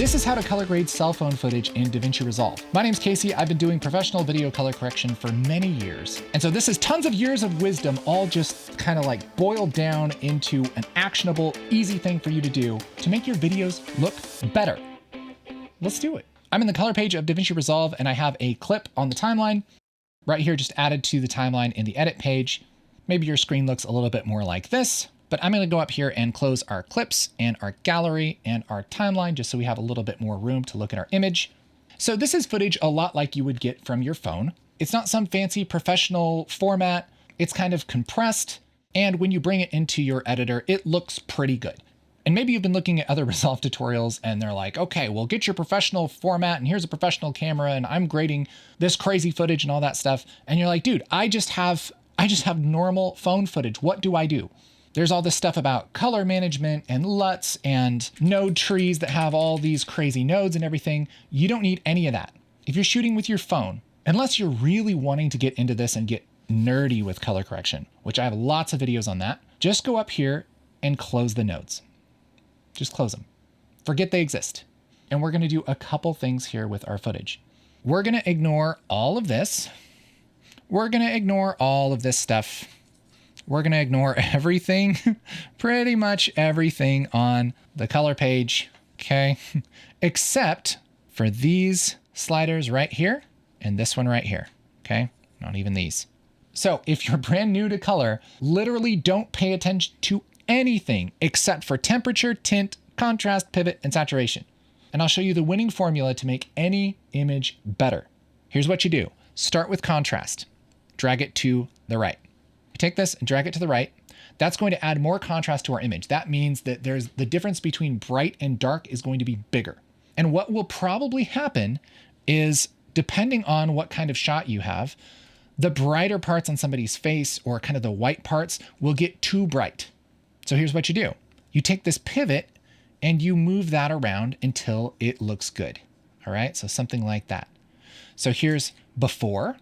This is how to color grade cell phone footage in DaVinci Resolve. My name's Casey. I've been doing professional video color correction for many years. And so this is tons of years of wisdom, all just kind of like boiled down into an actionable, easy thing for you to do to make your videos look better. Let's do it. I'm in the color page of DaVinci Resolve and I have a clip on the timeline right here, just added to the timeline in the edit page. Maybe your screen looks a little bit more like this. But I'm going to go up here and close our clips and our gallery and our timeline just so we have a little bit more room to look at our image. So this is footage a lot like you would get from your phone. It's not some fancy professional format. It's kind of compressed. And when you bring it into your editor, it looks pretty good. And maybe you've been looking at other Resolve tutorials and they're like, okay, well, get your professional format and here's a professional camera and I'm grading this crazy footage and all that stuff. And you're like, dude, I just have normal phone footage. What do I do? There's all this stuff about color management and LUTs and node trees that have all these crazy nodes and everything. You don't need any of that. If you're shooting with your phone, unless you're really wanting to get into this and get nerdy with color correction, which I have lots of videos on that, just go up here and close the nodes. Just close them. Forget they exist. And we're going to do a couple things here with our footage. We're going to ignore all of this. We're going to ignore all of this stuff. We're going to ignore everything, pretty much everything on the color page, okay? Except for these sliders right here and this one right here, okay? Not even these. So if you're brand new to color, literally don't pay attention to anything except for temperature, tint, contrast, pivot, and saturation. And I'll show you the winning formula to make any image better. Here's what you do. Start with contrast. Drag it to the right. Take this and drag it to the right. That's going to add more contrast to our image. That means that there's the difference between bright and dark is going to be bigger. And what will probably happen is, depending on what kind of shot you have, the brighter parts on somebody's face or kind of the white parts will get too bright. So here's what you do. You take this pivot and you move that around until it looks good. All right, so something like that. So here's before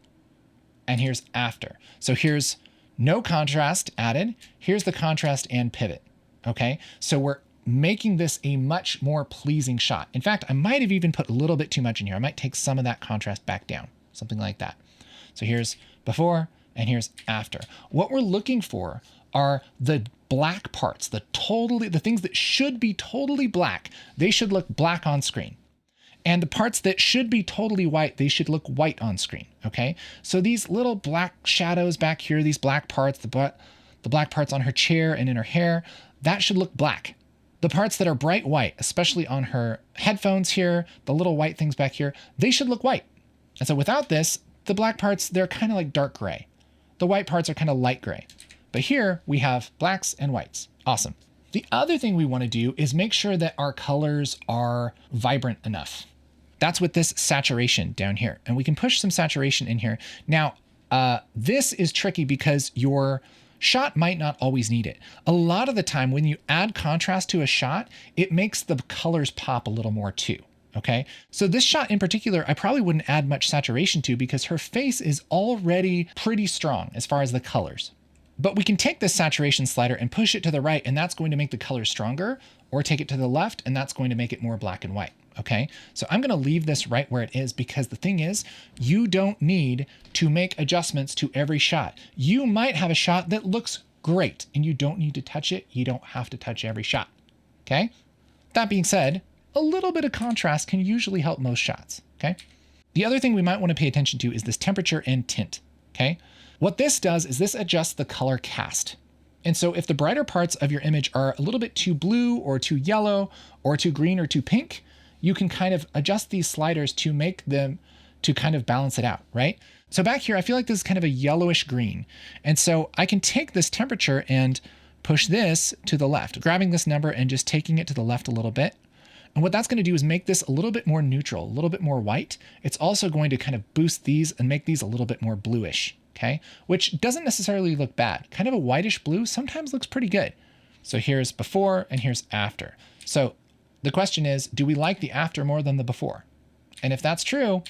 and here's after. So here's no contrast added. Here's the contrast and pivot. Okay, so we're making this a much more pleasing shot. In fact, I might have even put a little bit too much in here. I might take some of that contrast back down, something like that. So here's before and here's after. What we're looking for are the black parts, the things that should be totally black. They should look black on screen. And the parts that should be totally white, they should look white on screen, okay? So these little black shadows back here, these black parts, the black parts on her chair and in her hair, that should look black. The parts that are bright white, especially on her headphones here, the little white things back here, they should look white. And so without this, the black parts, they're kind of like dark gray. The white parts are kind of light gray. But here we have blacks and whites. Awesome. The other thing we want to do is make sure that our colors are vibrant enough. That's with this saturation down here. And we can push some saturation in here. Now, this is tricky because your shot might not always need it. A lot of the time when you add contrast to a shot, it makes the colors pop a little more too. Okay, so this shot in particular, I probably wouldn't add much saturation to because her face is already pretty strong as far as the colors. But we can take this saturation slider and push it to the right, and that's going to make the colors stronger, or take it to the left, and that's going to make it more black and white. Okay, so I'm going to leave this right where it is because the thing is, you don't need to make adjustments to every shot. You might have a shot that looks great and you don't need to touch it. You don't have to touch every shot. Okay, that being said, a little bit of contrast can usually help most shots. Okay, the other thing we might want to pay attention to is this temperature and tint. Okay, what this does is this adjusts the color cast. And so if the brighter parts of your image are a little bit too blue or too yellow or too green or too pink, you can kind of adjust these sliders to make them to kind of balance it out, right? So back here, I feel like this is kind of a yellowish green. And so I can take this temperature and push this to the left, grabbing this number and just taking it to the left a little bit. And what that's going to do is make this a little bit more neutral, a little bit more white. It's also going to kind of boost these and make these a little bit more bluish, okay? Which doesn't necessarily look bad. Kind of a whitish blue sometimes looks pretty good. So here's before and here's after. So the question is, do we like the after more than the before? And if that's true,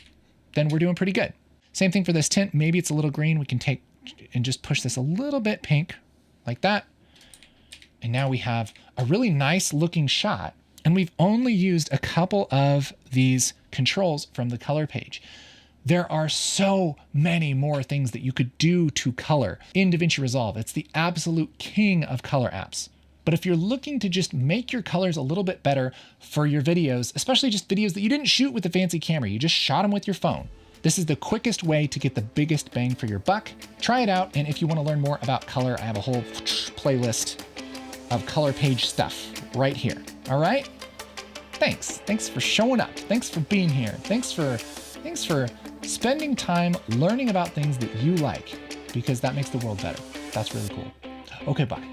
then we're doing pretty good. Same thing for this tint. Maybe it's a little green. We can take and just push this a little bit pink like that. And now we have a really nice looking shot And we've only used a couple of these controls from the color page. There are so many more things that you could do to color in DaVinci Resolve. It's the absolute king of color apps. But if you're looking to just make your colors a little bit better for your videos, especially just videos that you didn't shoot with a fancy camera, you just shot them with your phone, this is the quickest way to get the biggest bang for your buck. Try it out, and if you want to learn more about color, I have a whole playlist of color page stuff right here. All right? Thanks for showing up. Thanks for being here. Thanks for spending time learning about things that you like, because that makes the world better. That's really cool. Okay, bye.